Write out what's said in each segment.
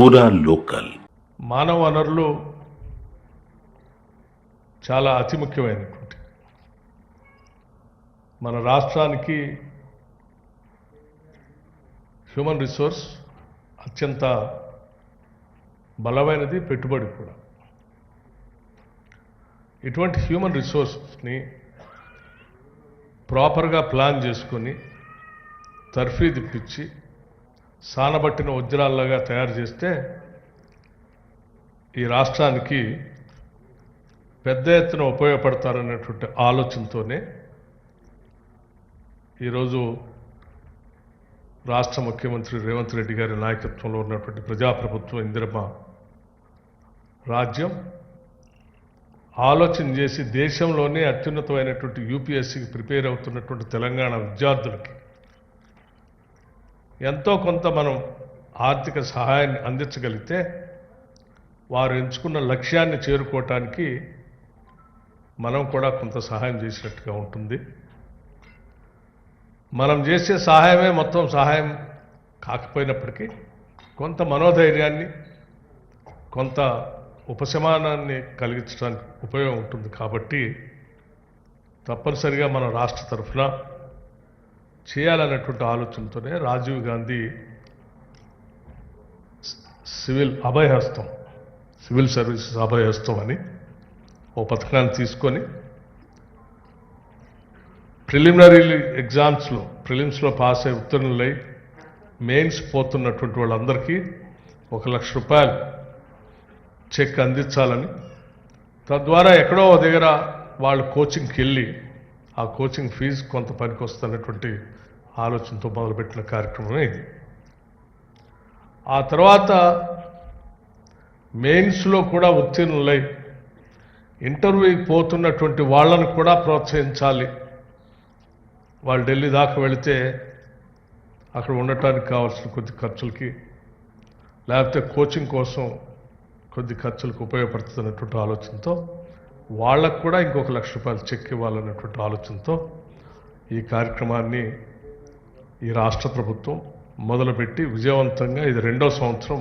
పూరా లోకల్. మానవ వనరులు చాలా అతి ముఖ్యమైనటువంటి మన రాష్ట్రానికి హ్యూమన్ రిసోర్స్ అత్యంత బలమైనది, పెట్టుబడి కూడా. ఇటువంటి హ్యూమన్ రిసోర్స్ని ప్రాపర్గా ప్లాన్ చేసుకొని తర్ఫీదిప్పించి సానబట్టిన వజ్రాల్లాగా తయారు చేస్తే ఈ రాష్ట్రానికి పెద్ద ఎత్తున ఉపయోగపడతారనేటువంటి ఆలోచనతోనే ఈరోజు రాష్ట్ర ముఖ్యమంత్రి రేవంత్ రెడ్డి గారి నాయకత్వంలో ఉన్నటువంటి ప్రజాప్రభుత్వం ఇందిరమ్మ రాజ్యం ఆలోచన చేసి దేశంలోనే అత్యున్నతమైనటువంటి యూపీఎస్సీకి ప్రిపేర్ అవుతున్నటువంటి తెలంగాణ విద్యార్థులకి ఎంతో కొంత మనం ఆర్థిక సహాయాన్ని అందించగలిగితే వారు ఎంచుకున్న లక్ష్యాన్ని చేరుకోవటానికి మనం కూడా కొంత సహాయం చేసినట్టుగా ఉంటుంది. మనం చేసే సహాయమే మొత్తం సహాయం కాకపోయినప్పటికీ కొంత మనోధైర్యాన్ని, కొంత ఉపశమనాన్ని కలిగించడానికి ఉపయోగం ఉంటుంది. కాబట్టి తప్పనిసరిగా మన రాష్ట్ర తరఫున చేయాలన్నటువంటి ఆలోచనతోనే Rajiv Gandhi civil Abhayahastam, civil services Abhayahastam అని ఓ పథకాన్ని తీసుకొని ప్రిలిమినరీ ఎగ్జామ్స్లో ప్రిలిమ్స్లో పాస్ అయ్యి ఉత్తీర్ణులై మెయిన్స్ పోతున్నటువంటి వాళ్ళందరికీ ₹1,00,000 చెక్ అందించాలని, తద్వారా ఎక్కడో దగ్గర వాళ్ళు కోచింగ్కి వెళ్ళి ఆ కోచింగ్ ఫీజు కొంత పనికి వస్తున్నటువంటి ఆలోచనతో మొదలుపెట్టిన కార్యక్రమమే ఇది. ఆ తర్వాత మెయిన్స్లో కూడా ఉత్తీర్ణులై ఇంటర్వ్యూకి పోతున్నటువంటి వాళ్ళను కూడా ప్రోత్సహించాలి. వాళ్ళు ఢిల్లీ దాకా వెళితే అక్కడ ఉండటానికి కావాల్సిన కొద్ది ఖర్చులకి, లేకపోతే కోచింగ్ కోసం కొద్ది ఖర్చులకు ఉపయోగపడుతున్నటువంటి ఆలోచనతో వాళ్ళకు కూడా ఇంకొక ₹1,00,000 చెక్ ఇవ్వాలన్నటువంటి ఆలోచనతో ఈ కార్యక్రమాన్ని ఈ రాష్ట్ర ప్రభుత్వం మొదలుపెట్టి విజయవంతంగా ఇది 2వ సంవత్సరం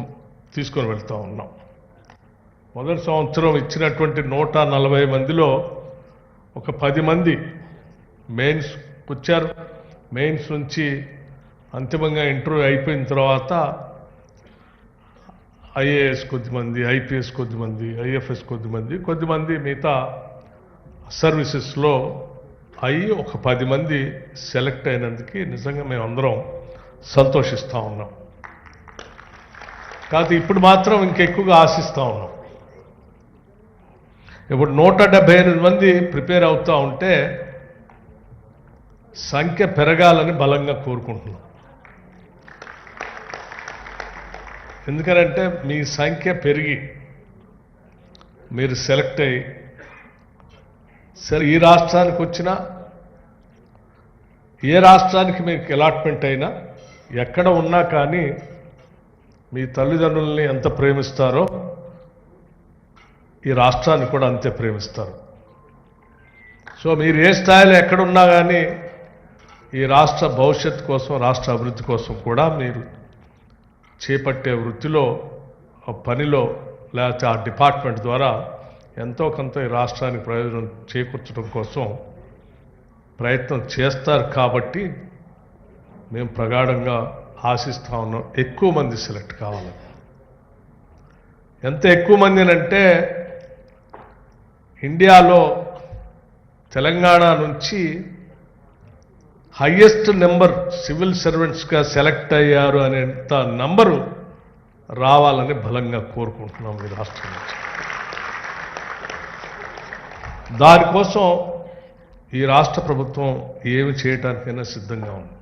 తీసుకొని వెళ్తూ ఉన్నాం. మొదటి సంవత్సరం ఇచ్చినటువంటి 140 మందిలో ఒక 10 మంది మెయిన్స్ వచ్చారు. మెయిన్స్ నుంచి అంతిమంగా ఇంటర్వ్యూ అయిపోయిన తర్వాత ఐఏఎస్ కొద్దిమంది, ఐపీఎస్ కొద్దిమంది, ఐఎఫ్ఎస్ కొద్దిమంది మిగతా సర్వీసెస్లో అయ్యి ఒక 10 మంది సెలెక్ట్ అయినందుకు నిజంగా మేము అందరం సంతోషిస్తూ ఉన్నాం. కాదు ఇప్పుడు మాత్రం ఇంకెక్కువగా ఆశిస్తూ ఉన్నాం. ఇప్పుడు 178 మంది ప్రిపేర్ అవుతూ ఉంటే సంఖ్య పెరగాలని బలంగా కోరుకుంటున్నాం. ఎందుకనంటే మీ సంఖ్య పెరిగి మీరు సెలెక్ట్ అయ్యి సరే ఈ రాష్ట్రానికి వచ్చినా, ఏ రాష్ట్రానికి మీకు అలాట్మెంట్ అయినా, ఎక్కడ ఉన్నా కానీ మీ తల్లిదండ్రుల్ని ఎంత ప్రేమిస్తారో ఈ రాష్ట్రాన్ని కూడా అంతే ప్రేమిస్తారు. సో మీరు ఏ స్థాయిలో ఎక్కడున్నా కానీ ఈ రాష్ట్ర భవిష్యత్తు కోసం, రాష్ట్ర అభివృద్ధి కోసం కూడా మీరు చేపట్టే వృత్తిలో, పనిలో, లేకపోతే ఆ డిపార్ట్మెంట్ ద్వారా ఎంతో కొంత ఈ రాష్ట్రానికి ప్రయోజనం చేకూర్చడం కోసం ప్రయత్నం చేస్తారు. కాబట్టి మేము ప్రగాఢంగా ఆశిస్తూ ఉన్నాం ఎక్కువ మంది సెలెక్ట్ కావాలని. ఎంత ఎక్కువ మంది అంటే ఇండియాలో తెలంగాణ నుంచి హయ్యెస్ట్ నెంబర్ సివిల్ సర్వెంట్స్గా సెలెక్ట్ అయ్యారు అనేంత నంబరు రావాలని బలంగా కోరుకుంటున్నాం ఈ రాష్ట్రం నుంచి. దానికోసం ఈ రాష్ట్ర ప్రభుత్వం ఏమి చేయడానికైనా సిద్ధంగా ఉంది.